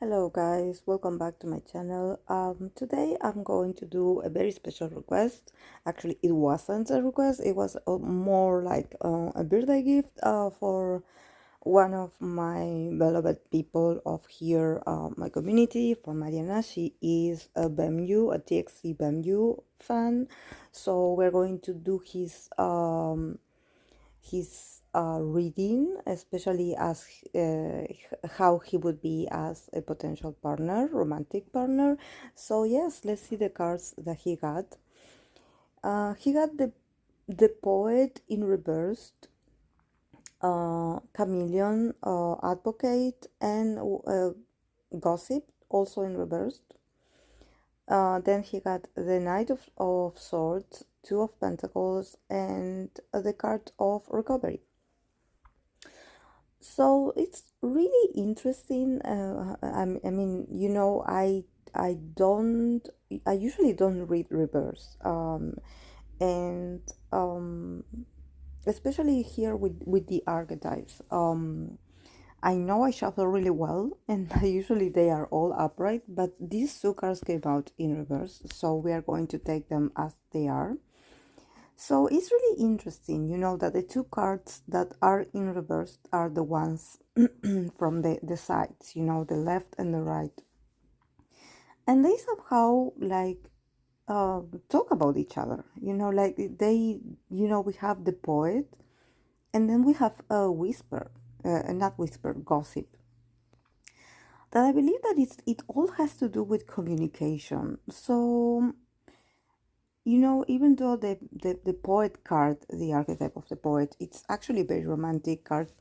Hello guys, welcome back to my channel. Today I'm going to do a very special request. Actually, it wasn't a request, it was more like a birthday gift for one of my beloved people of here, my community, for Mariana. She is a Beomgyu, a TXT Beomgyu fan. So we're going to do his reading, especially as how he would be as a potential partner, romantic partner. So yes, let's see the cards that he got. He got the poet in reversed, chameleon, advocate, and gossip also in reversed. Then he got the Knight of Swords, Two of Pentacles, and the card of Recovery. So it's really interesting. I mean, I usually don't read reverse, and especially here with the archetypes. I know I shuffle really well, and usually they are all upright, but these two cards came out in reverse, so we are going to take them as they are. So it's really interesting, that the two cards that are in reverse are the ones from the sides, the left and the right. And they somehow like talk about each other, like we have the poet, and then we have a whisper, not whisper, gossip. That I believe that it all has to do with communication. So even though the poet card, the archetype of the poet, it's actually a very romantic card,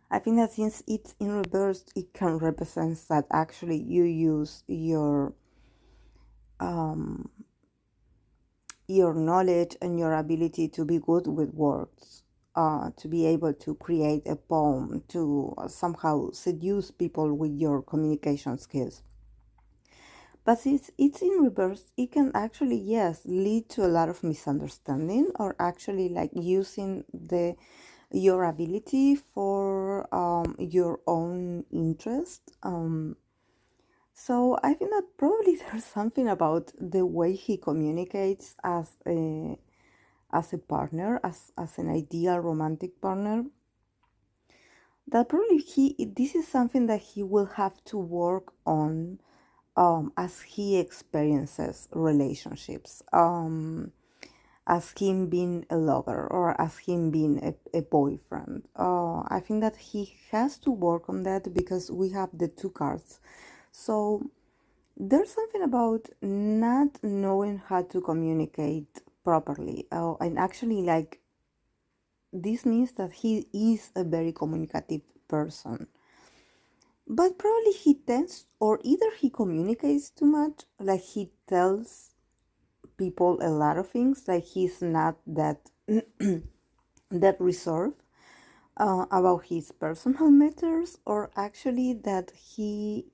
I think that since it's in reverse, it can represent that actually you use your knowledge and your ability to be good with words, to be able to create a poem, to somehow seduce people with your communication skills. But since it's in reverse, it can actually, yes, lead to a lot of misunderstanding, or actually like using your ability for your own interest. So I think that probably there's something about the way he communicates as a partner, as an ideal romantic partner, that probably this is something that he will have to work on as he experiences relationships, as him being a lover or as him being a boyfriend. I think that he has to work on that because we have the two cards. So there's something about not knowing how to communicate properly. And actually, like, this means that he is a very communicative person. But probably he tends, or either he communicates too much, like he tells people a lot of things, like he's not that that reserved about his personal matters, or actually that he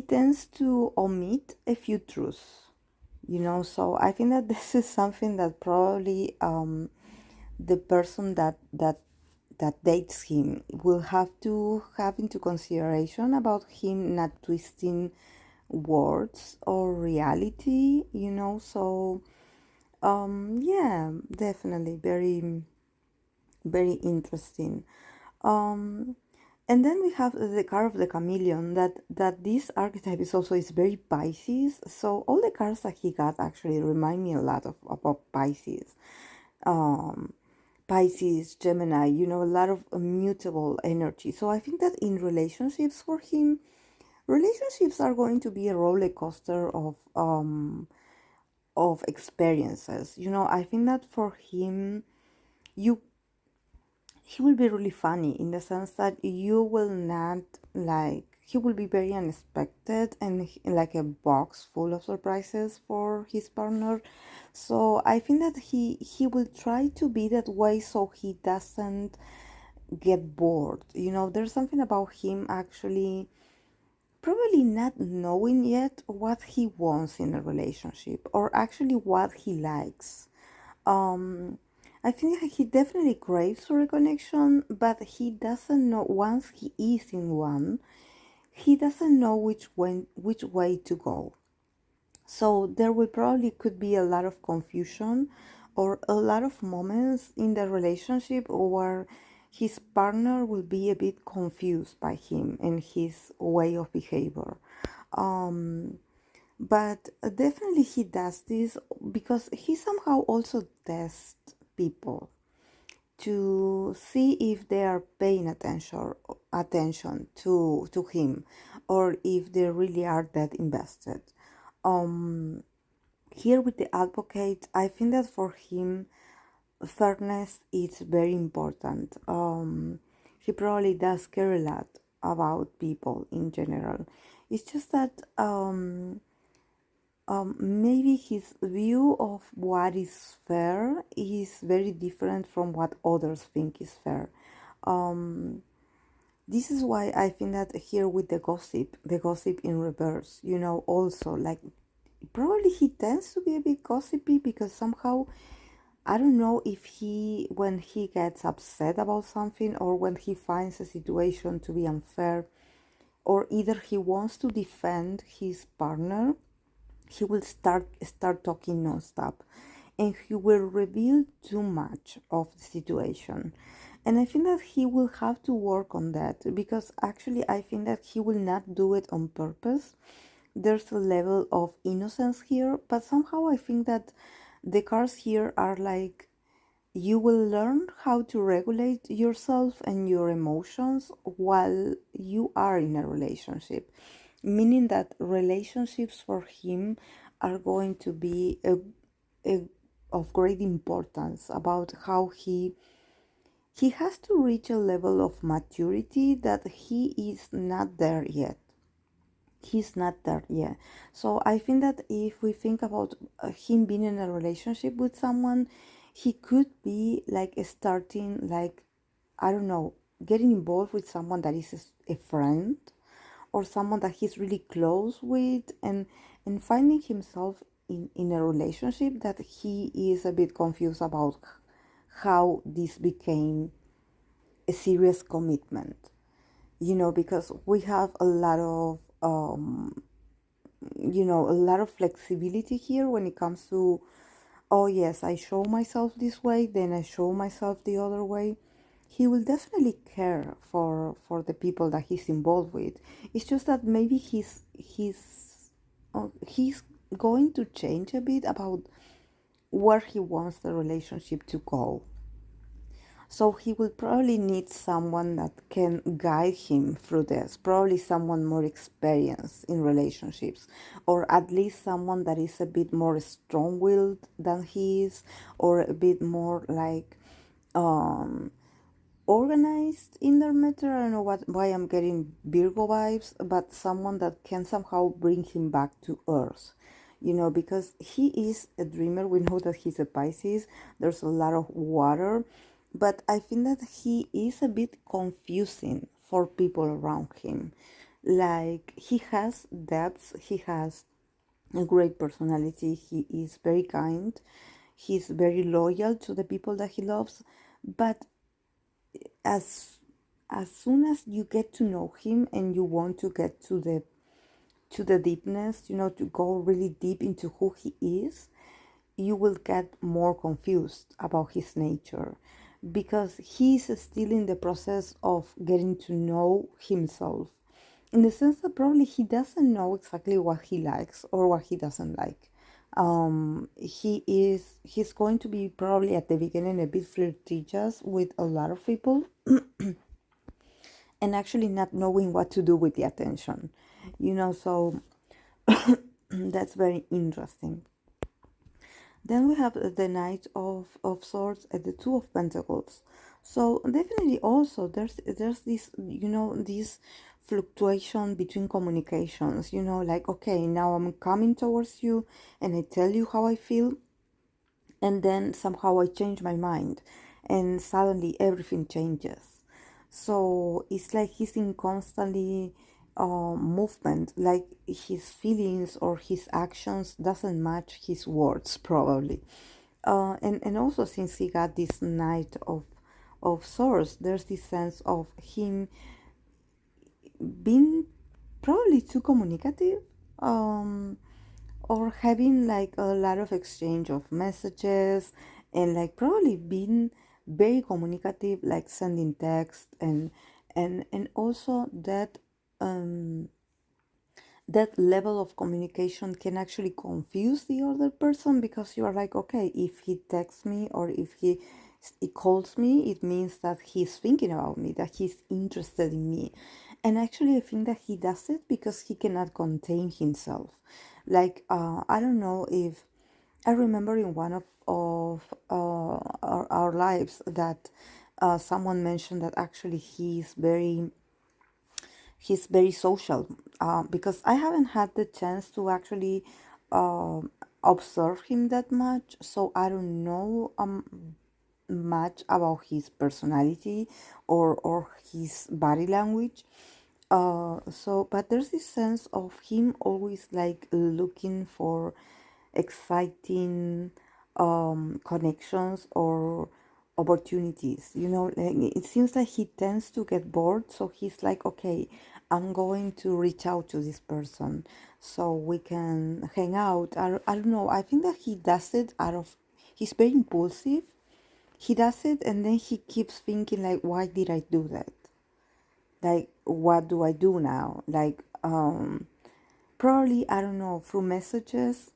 tends to omit a few truths, so I think that this is something that probably the person that dates him will have to have into consideration about him not twisting words or reality, so yeah, definitely very, very interesting. And then we have the card of the chameleon, that this archetype is very Pisces. So all the cards that he got actually remind me a lot about Pisces. Pisces, Gemini, a lot of mutable energy. So I think that in relationships for him, relationships are going to be a roller coaster of experiences. I think that for him, he will be really funny in the sense that you will not, like, he will be very unexpected and like a box full of surprises for his partner. So I think that he will try to be that way so he doesn't get bored. There's something about him actually probably not knowing yet what he wants in a relationship, or actually what he likes. I think that he definitely craves for a connection, but he doesn't know, once he is in one, he doesn't know which way to go. So there will probably could be a lot of confusion or a lot of moments in the relationship where his partner will be a bit confused by him and his way of behavior. Um, but definitely he does this because he somehow also tests people to see if they are paying attention to him, or if they really are that invested. Um, Here with the advocate, I think that for him, fairness is very important. He probably does care a lot about people in general. It's just that maybe his view of what is fair is very different from what others think is fair. Um, this is why I think that here with the gossip in reverse, also like probably he tends to be a bit gossipy because somehow I don't know if when he gets upset about something or when he finds a situation to be unfair, or either he wants to defend his partner, he will start talking nonstop, and he will reveal too much of the situation. And I think that he will have to work on that, because actually I think that he will not do it on purpose. There's a level of innocence here, but somehow I think that the cards here are like, you will learn how to regulate yourself and your emotions while you are in a relationship, meaning that relationships for him are going to be a, of great importance, about how he has to reach a level of maturity that he is not there yet. He's not there yet. So I think that if we think about him being in a relationship with someone, he could be like starting, like, I don't know, getting involved with someone that is a friend, or someone that he's really close with, and finding himself in a relationship that he is a bit confused about how this became a serious commitment, because we have a lot of a lot of flexibility here when it comes to, oh yes, I show myself this way, then I show myself the other way. He will definitely care for the people that he's involved with. It's just that maybe he's going to change a bit about where he wants the relationship to go. So he will probably need someone that can guide him through this, probably someone more experienced in relationships, or at least someone that is a bit more strong-willed than he is, or a bit more like um, organized in their matter. I don't know why I'm getting Virgo vibes, but someone that can somehow bring him back to earth. Because he is a dreamer. We know that he's a Pisces. There's a lot of water, but I think that he is a bit confusing for people around him. Like, he has depths, he has a great personality, he is very kind, he's very loyal to the people that he loves, but as as soon as you get to know him and you want to get to the deepness, to go really deep into who he is, you will get more confused about his nature, because he's still in the process of getting to know himself, in the sense that probably he doesn't know exactly what he likes or what he doesn't like. He's going to be probably at the beginning a bit flirtatious with a lot of people, and actually not knowing what to do with the attention, so that's very interesting. Then we have the Knight of Swords and the Two of Pentacles. So definitely also there's this, this fluctuation between communications, like, okay, now I'm coming towards you and I tell you how I feel, and then somehow I change my mind and suddenly everything changes. So it's like he's in constantly movement, like his feelings or his actions doesn't match his words probably. And also since he got this Knight of Swords, there's this sense of him being probably too communicative, um, or having like a lot of exchange of messages, and like probably being very communicative, like sending text, and also that um that level of communication can actually confuse the other person, because you are like, okay, if he texts me or if he calls me, it means that he's thinking about me, that he's interested in me. And actually I think that he does it because he cannot contain himself. Like, I don't know if I remember in one of our lives that someone mentioned that actually he's very social, because I haven't had the chance to actually observe him that much, so I don't know much about his personality or his body language. But there's this sense of him always like looking for exciting connections or opportunities. Like, it seems like he tends to get bored, so he's like, okay, I'm going to reach out to this person so we can hang out. I don't know. I think that he does it out of, he's very impulsive. He does it and then he keeps thinking like, why did I do that? Like, what do I do now? Like, probably, I don't know, through messages,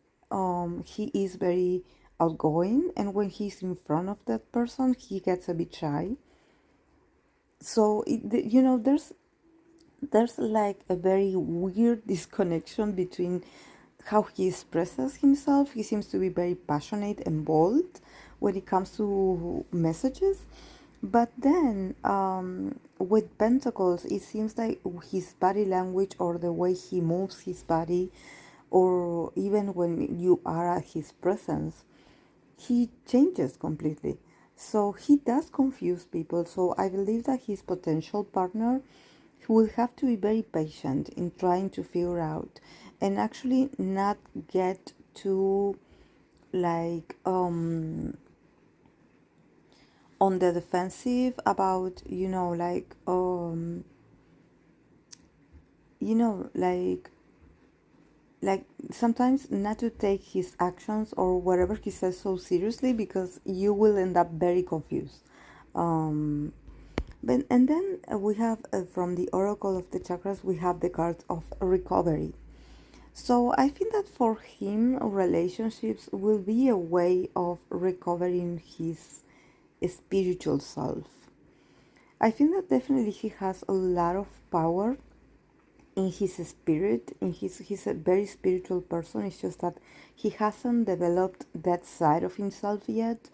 he is very outgoing, and when he's in front of that person, he gets a bit shy. So, there's like a very weird disconnection between how he expresses himself. He seems to be very passionate and bold when it comes to messages. But then, with Pentacles, it seems like his body language or the way he moves his body, or even when you are at his presence, he changes completely. So he does confuse people. So I believe that his potential partner will have to be very patient in trying to figure out and actually not get too like on the defensive about you know like like sometimes not to take his actions or whatever he says so seriously, because you will end up very confused. um but and then we have from the oracle of the chakras, we have the card of recovery. So I think that for him, relationships will be a way of recovering his spiritual self. I think that definitely he has a lot of power in his spirit. He's a very spiritual person. It's just that he hasn't developed that side of himself yet.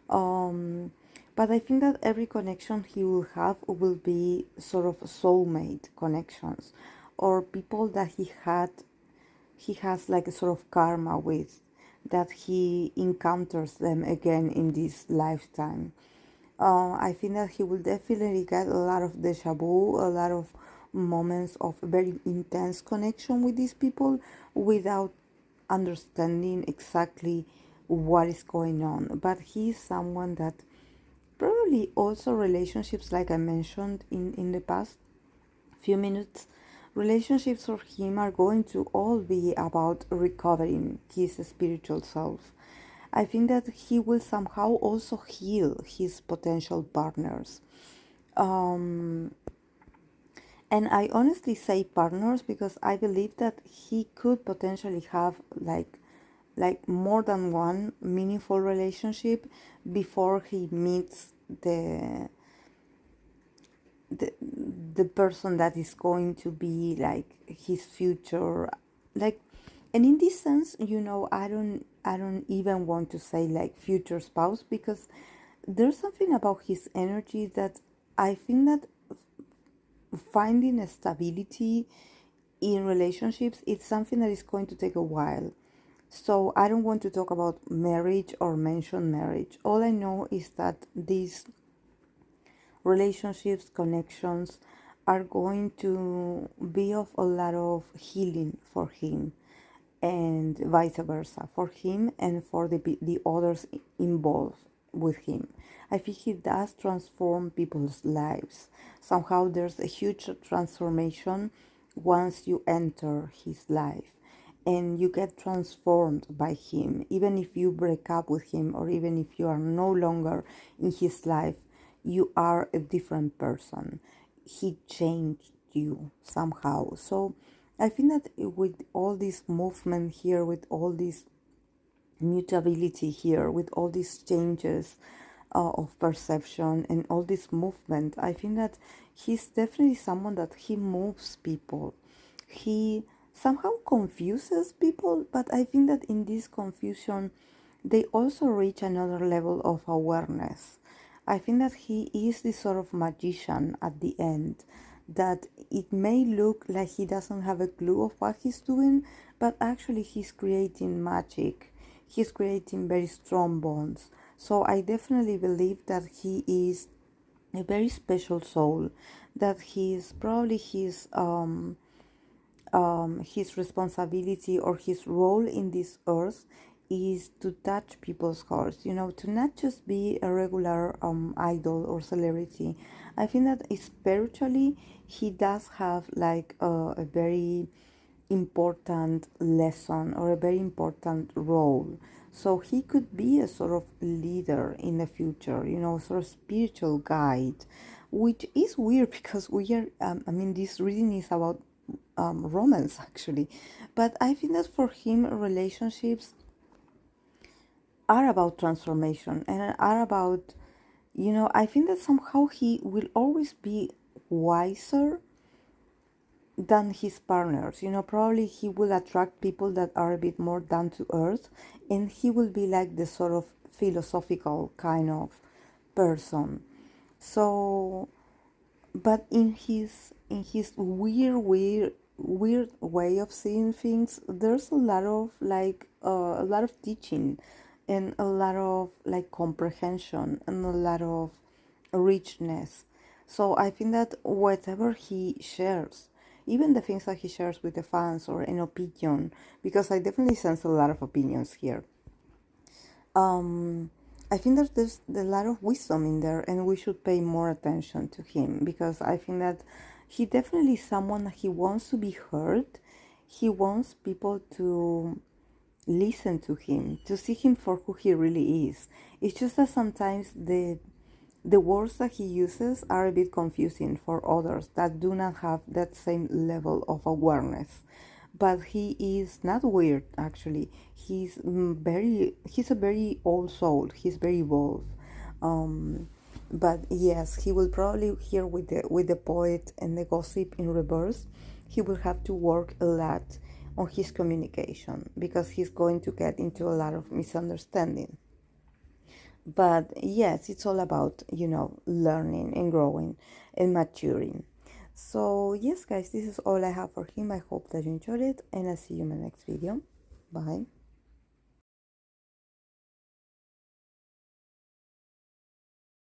Um, but I think that every connection he will have will be sort of soulmate connections, or people that he has like a sort of karma with, that he encounters them again in this lifetime. I think that he will definitely get a lot of deja vu, a lot of moments of very intense connection with these people without understanding exactly what is going on. But he's someone that probably also relationships, like I mentioned in the past few minutes, relationships for him are going to all be about recovering his spiritual self. I think that he will somehow also heal his potential partners. Um, and I honestly say partners because I believe that he could potentially have like more than one meaningful relationship before he meets the the person that is going to be like his future, like. And in this sense, I don't even want to say like future spouse, because there's something about his energy that I think that finding a stability in relationships, it's something that is going to take a while. So I don't want to talk about marriage or mention marriage. All I know is that these relationships, connections are going to be of a lot of healing for him. and vice versa, for him and for the others involved with him. I think he does transform people's lives. Somehow there's a huge transformation once you enter his life, and you get transformed by him. Even if you break up with him, or even if you are no longer in his life, you are a different person. He changed you somehow. So I think that with all this movement here, with all this mutability here, with all these changes of perception and all this movement, I think that he's definitely someone that he moves people. He somehow confuses people, but I think that in this confusion, they also reach another level of awareness. I think that he is this sort of magician at the end, that it may look like he doesn't have a clue of what he's doing, but actually he's creating magic. He's creating very strong bonds. So I definitely believe that he is a very special soul, that he's probably his responsibility or his role in this earth is to touch people's hearts, to not just be a regular idol or celebrity. I think that spiritually he does have like a very important lesson or a very important role. So he could be a sort of leader in the future, sort of spiritual guide, which is weird because we are, this reading is about romance actually, but I think that for him relationships are about transformation and are about, I think that somehow he will always be wiser than his partners. Probably he will attract people that are a bit more down to earth, and he will be like the sort of philosophical kind of person. So but in his weird way of seeing things, there's a lot of like a lot of teaching and a lot of like comprehension and a lot of richness. So I think that whatever he shares, even the things that he shares with the fans or an opinion, because I definitely sense a lot of opinions here, I think that there's a lot of wisdom in there, and we should pay more attention to him, because I think that he definitely is someone that he wants to be heard. He wants people to listen to him, to see him for who he really is. It's just that sometimes the words that he uses are a bit confusing for others that do not have that same level of awareness. But he is not weird actually. He's a very old soul. He's very evolved. But yes, he will probably here with the poet and the gossip in reverse. He will have to work a lot on his communication, because he's going to get into a lot of misunderstanding. But yes, it's all about, learning and growing and maturing. So yes, guys, this is all I have for him. I hope that you enjoyed it, and I'll see you in my next video. Bye.